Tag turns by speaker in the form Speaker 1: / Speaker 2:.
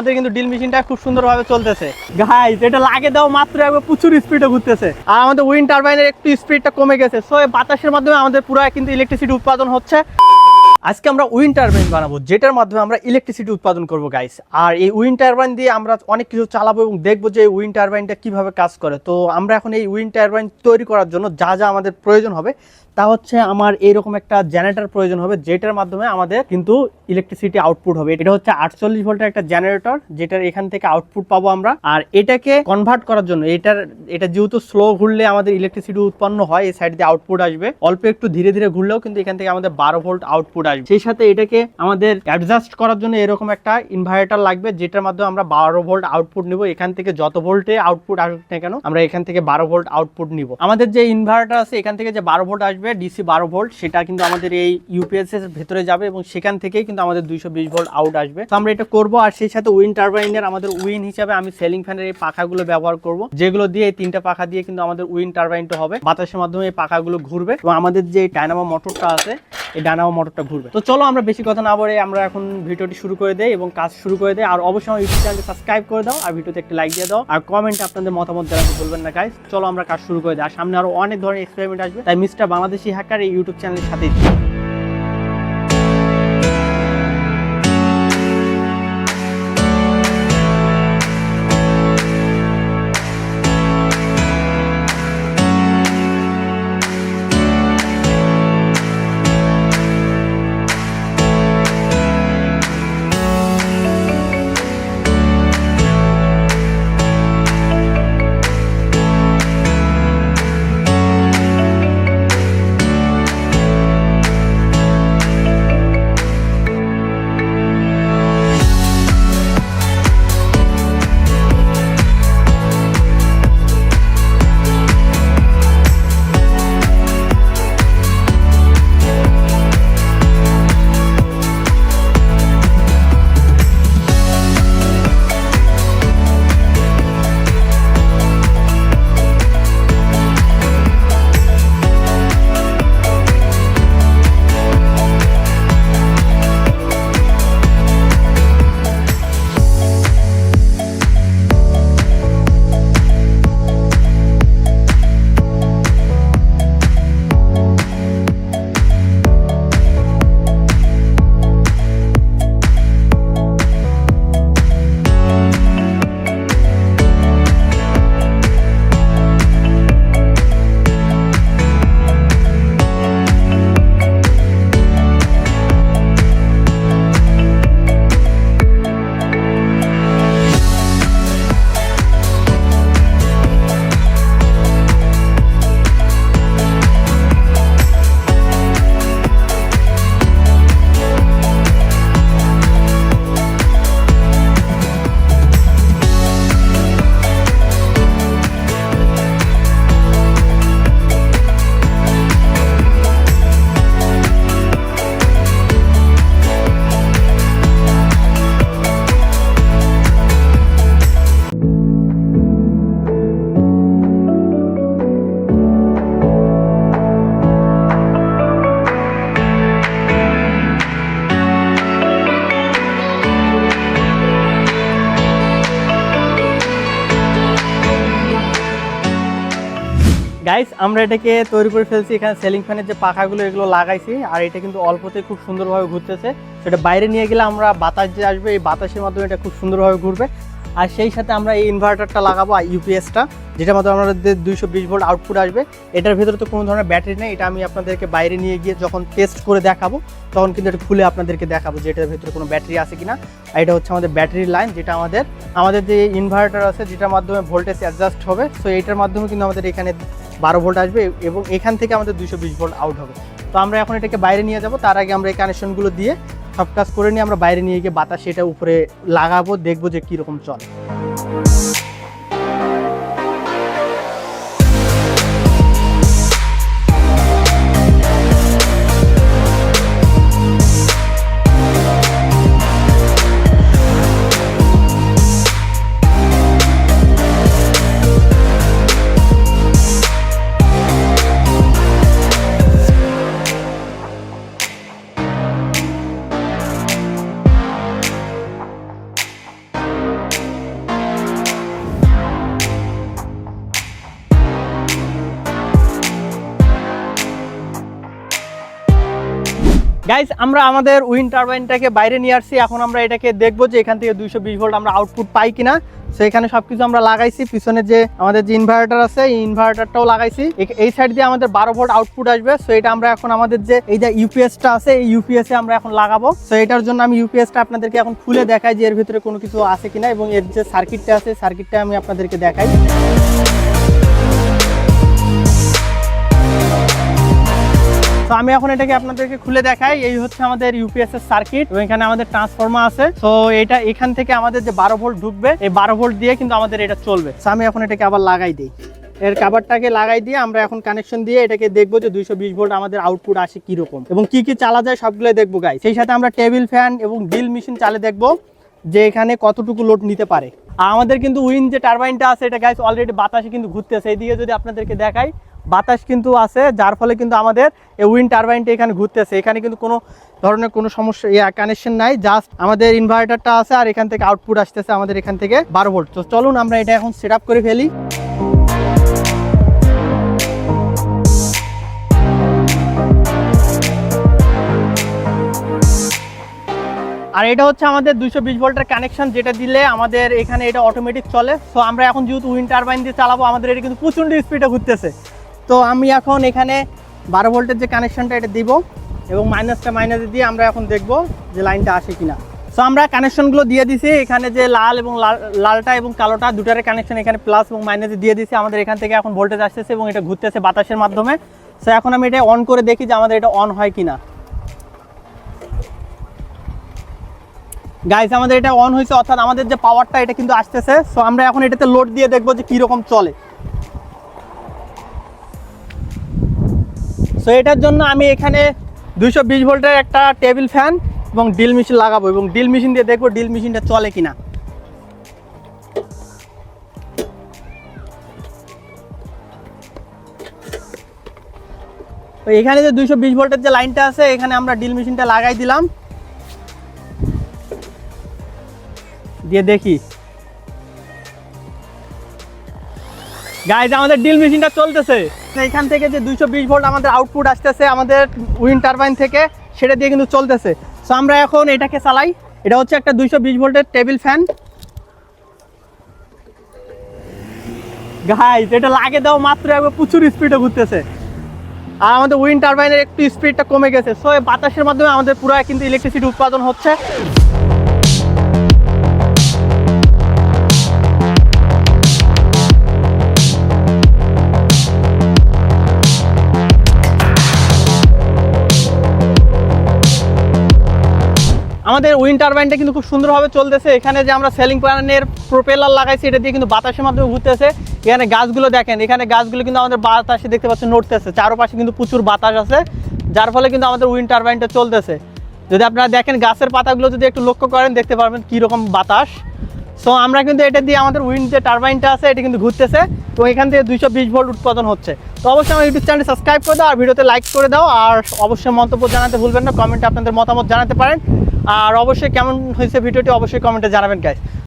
Speaker 1: আমাদের কিন্তু ড্রিল মেশিনটা খুব সুন্দরভাবে চলতেছে গাইস, এটা লাগিয়ে দাও মাত্র একবার প্রচুর স্পিডে ঘুরতেছে। আর আমাদের উইন্ড টারবাইনের একটু স্পিডটা কমে গেছে, সো এই বাতাসের মাধ্যমে আমাদের পুরো কিন্তু ইলেকট্রিসিটি উৎপাদন হচ্ছে। আজকে আমরা উইন্ড টারবাইন বানাবো, যেটার মাধ্যমে আমরা ইলেকট্রিসিটি উৎপাদন করব গাইস। আর এই উইন্ড টারবাইন দিয়ে আমরা অনেক কিছু চালাবো এবং দেখবো যে এই উইন্ড টারবাইনটা কিভাবে কাজ করে। তো আমরা এখন এই উইন্ড টারবাইন তৈরি করার জন্য যা যা আমাদের প্রয়োজন হবে তা হচ্ছে আমার এইরকম একটা জেনারেটর প্রয়োজন হবে, যেটার মাধ্যমে আমাদের কিন্তু ইলেকট্রিসিটি আউটপুট হবে। এটা হচ্ছে 48 ভোল্টের একটা জেনারেটর, যেটার এখান থেকে আউটপুট পাবো আমরা। আর এটাকে কনভার্ট করার জন্য এটা যেহেতু স্লো ঘুরলে আমাদের ইলেকট্রিসিটি উৎপন্ন হয়, এই সাইড দিয়ে আউটপুট আসবে। অল্প একটু ধীরে ধীরে ঘুরলেও কিন্তু এখান থেকে আমাদের 12 ভোল্ট আউটপুট আসবে। সেই সাথে এটাকে আমাদের অ্যাডজাস্ট করার জন্য এরকম একটা ইনভার্টার লাগবে, যেটার মাধ্যমে আমরা 12 ভোল্ট আউটপুট নিব। এখান থেকে যত ভোল্টে আউটপুট আসুক না কেন, আমরা এখান থেকে 12 ভোল্ট আউটপুট নিব। আমাদের যে ইনভার্টার আছে এখান থেকে যে 12 ভোল্ট আসবে, ডিসি 12 ভোল্ট, সেটা কিন্তু আমাদের এই ইউপিএস এর ভেতরে যাবে এবং সেখান থেকেই কিন্তু আমাদের 220 ভোল্ট আউট আসবে। তো আমরা এটা করব। আর সেই সাথে উইন্ড টারবাইনের আমাদের উইন হিসাবে আমি সেলিং ফ্যানের এই পাখাগুলো ব্যবহার করব, যেগুলো দিয়ে এই 3টা পাখা দিয়ে কিন্তু আমাদের উইন্ড টারবাইনটা হবে। বাতাসের মাধ্যমে এই পাখাগুলো ঘুরবে এবং আমাদের যে ডায়নামো মোটরটা আছে এই ডায়নামো মোটরটা ঘুরবে। তো চলো আমরা বেশি কথা না বলে আমরা এখন ভিডিওটি শুরু করে দেই এবং কাজ শুরু করে দেই। আর অবশ্যই আমার ইউটিউব চ্যানেলকে সাবস্ক্রাইব করে দাও আর ভিডিওতে একটা লাইক দিয়ে দাও আর কমেন্টে আপনাদের মতামত জানাতে ভুলবেন না গাইস। চলো আমরা কাজ শুরু করে দিই। আর সামনে আরো অনেক ধরনের এক্সপেরিমেন্ট আসবে, তাই মিস্টার বাংলাদেশি হ্যাকার এই ইউটিউব চ্যানেলের সাথেই থাকুন। গাইস, আমরা এটাকে তৈরি করে ফেলছি। এখানে সেলিং ফ্যানের যে পাখাগুলো এগুলো লাগাইছি আর এটা কিন্তু অল্পতে খুব সুন্দরভাবে ঘুরতেছে। সেটা বাইরে নিয়ে গেলে আমরা বাতাস যে আসবে এই বাতাসের মাধ্যমে এটা খুব সুন্দরভাবে ঘুরবে। আর সেই সাথে আমরা এই ইনভার্টারটা লাগাবো আর ইউপিএসটা, যেটার মাধ্যমে আমাদের 220 ভোল্ট আউটপুট আসবে। এটার ভিতরে তো কোনো ধরনের ব্যাটারি নেই, এটা আমি আপনাদেরকে বাইরে নিয়ে গিয়ে যখন টেস্ট করে দেখাবো তখন কিন্তু এটা খুলে আপনাদেরকে দেখাবো যে এটার ভিতরে কোনো ব্যাটারি আছে কিনা। আর এটা হচ্ছে আমাদের ব্যাটারির লাইন, যেটা আমাদের যে ইনভার্টার আছে যেটার মাধ্যমে ভোল্টেজ অ্যাডজাস্ট হবে। সো এইটার মাধ্যমে কিন্তু আমাদের এখানে 12 ভোল্ট আসবে এবং এখান থেকে আমাদের 220 ভোল্ট আউট হবে। তো আমরা এখন এটাকে বাইরে নিয়ে যাব, তার আগে আমরা এই কানেকশনগুলো দিয়ে সব কাজ করে নিয়ে আমরা বাইরে নিয়ে গিয়ে বাতাস এটা উপরে লাগাবো, দেখবো যে কীরকম চলে। গাইস আমরা আমাদের উইন্ড টারবাইনটাকে বাইরে নিয়ে আসছি, এখন আমরা এটাকে দেখবো যে এখান থেকে 220 ভোল্ট আমরা আউটপুট পাই কিনা। সো এখানে সবকিছু আমরা লাগাইছি, পিছনে যে আমাদের যে ইনভার্টার আছে এই ইনভার্টারটাও লাগাইছি, এই সাইড দিয়ে আমাদের 12 ভোল্ট আউটপুট আসবে। সো এটা আমরা এখন আমাদের যে এই যে ইউপিএসটা আছে এই ইউপিএসে আমরা এখন লাগাবো। সো এটার জন্য আমি ইউপিএসটা আপনাদেরকে এখন খুলে দেখাই যে এর ভিতরে কোনো কিছু আছে কিনা, এবং এর যে সার্কিটটা আছে সার্কিটটা আমি আপনাদেরকে দেখাই। তো আমি এখন এটাকে আপনাদেরকে খুলে দেখাই। এই হচ্ছে আমাদের ইউপিএস এর সার্কিট, এবং এখানে আমাদের ট্রান্সফরমার আছে। তো এটা এখান থেকে আমাদের যে 12 ভোল্ট ঢুকবে, এই 12 ভোল্ট দিয়ে কিন্তু আমাদের এটা চলবে। তো আমি এখন এটাকে আবার লাগাই দিই, এর কাভারটাকে লাগাই দিয়ে আমরা এখন কানেকশন দিয়ে এটাকে দেখবো যে 220 ভোল্ট আমাদের আউটপুট আসে কিরকম এবং কি কি চালা যায় সবগুলো দেখবো গাই। সেই সাথে আমরা টেবিল ফ্যান এবং ড্রিল মেশিন চালে দেখবো যে এখানে কতটুকু লোড নিতে পারে। আর আমাদের কিন্তু উইন্ড যে টারবাইনটা আছে এটা গাইস অলরেডি বাতাসে কিন্তু ঘুরতেছে। এইদিকে যদি আপনাদেরকে দেখাই বাতাস কিন্তু আছে, যার ফলে কিন্তু আমাদের এই উইন্ড টারবাইনটা এখানে ঘুরতেছে। এখানে কিন্তু কোনো ধরনের কোনো সমস্যা কানেকশন নাই, জাস্ট আমাদের ইনভার্টারটা আছে আর এখান থেকে আউটপুট আসতেছে আমাদের এখান থেকে 12 ভোল্ট। তো চলুন আমরা এটা এখন সেট আপ করে ফেলি। আর এটা হচ্ছে আমাদের 220 ভোল্টের কানেকশন, যেটা দিলে আমাদের এখানে এটা অটোমেটিক চলে। সো আমরা এখন যেহেতু উইন্ড টারবাইন দিয়ে চালাবো, আমাদের এটা কিন্তু প্রচণ্ড স্পিডে ঘুরতেছে। তো আমি এখন এখানে 12 ভোল্টের যে কানেকশনটা এটা দিব, এবং মাইনাসে দিয়ে আমরা এখন দেখব যে লাইনটা আসে কিনা। সো আমরা কানেকশনগুলো দিয়ে দিছি, এখানে যে লাল এবং লালটা এবং কালোটা দুটারে কানেকশন এখানে প্লাস এবং মাইনাসে দিয়ে দিছি। আমাদের এখান থেকে এখন ভোল্টেজ আসতেছে এবং এটা ঘুরতেছে বাতাসের মাধ্যমে। সো এখন আমি এটা অন করে দেখি যে আমাদের এটা অন হয় কিনা। গাইস আমাদের এটা অন হয়েছে, অর্থাৎ আমাদের যে পাওয়ারটা এটা কিন্তু আসতেছে। সো আমরা এখন এটাতে লোড দিয়ে দেখবো যে কীরকম চলে। সো এটার জন্য আমি এখানে 220 ভোল্টের একটা টেবিল ফ্যান এবং ড্রিল মেশিন লাগাবো, এবং ড্রিল মেশিন দিয়ে দেখবো ড্রিল মেশিনটা চলে কিনা। তো এখানে যে 220 ভোল্টের যে লাইনটা আছে এখানে আমরা ড্রিল মেশিনটা লাগাই দিলাম, দিয়ে দেখি। গাইজ আমাদের ড্রিল মেশিনটা চলতেছে। এখান থেকে যে 220 ভোল্ট আমাদের আউটপুট আসতেছে আমাদের উইন্ড টারবাইন থেকে, সেটা দিয়ে কিন্তু চলতেছে। সো আমরা এখন এটাকে চালাই। এটা হচ্ছে একটা 220 ভোল্টের টেবিল ফ্যান। গাইজ এটা লাগে দাও মাত্র একবার প্রচুর স্পিডে ঘুরতেছে, আর আমাদের উইন্ড টারবাইনের একটু স্পিডটা কমে গেছে। সো এই বাতাসের মাধ্যমে আমাদের পুরো কিন্তু ইলেকট্রিসিটি উৎপাদন হচ্ছে। আমাদের উইন্ড টারবাইনটা কিন্তু খুব সুন্দরভাবে চলতেছে। এখানে যে আমরা সেলিং প্যানের প্রোপেলার লাগাইছি এটা দিয়ে কিন্তু বাতাসের মাধ্যমে ঘুরতেছে। এখানে গাছগুলো দেখেন, এখানে গাছগুলো কিন্তু আমাদের বাতাসে দেখতে পাচ্ছেন নড়তেছে, চারপাশে কিন্তু প্রচুর বাতাস আছে, যার ফলে কিন্তু আমাদের উইন্ড টারবাইনটা চলতেছে। যদি আপনারা দেখেন গাছের পাতাগুলো যদি একটু লক্ষ্য করেন দেখতে পারবেন কীরকম বাতাস। সো আমরা কিন্তু এটা দিয়ে আমাদের উইন্ড যে টারবাইনটা আছে এটা কিন্তু ঘুরতেছে, তো এখান থেকে 220 ভোল্ট উৎপাদন হচ্ছে। তো অবশ্যই আমার ইউটিউব চ্যানেলটি সাবস্ক্রাইব করে দাও, আর ভিডিওতে লাইক করে দাও, আর অবশ্যই মন্তব্য জানাতে ভুলবেন না, কমেন্টে আপনাদের মতামত জানাতে পারেন। আর অবশ্যই কেমন হয়েছে ভিডিওটি অবশ্যই কমেন্টে জানাবেন গাইস।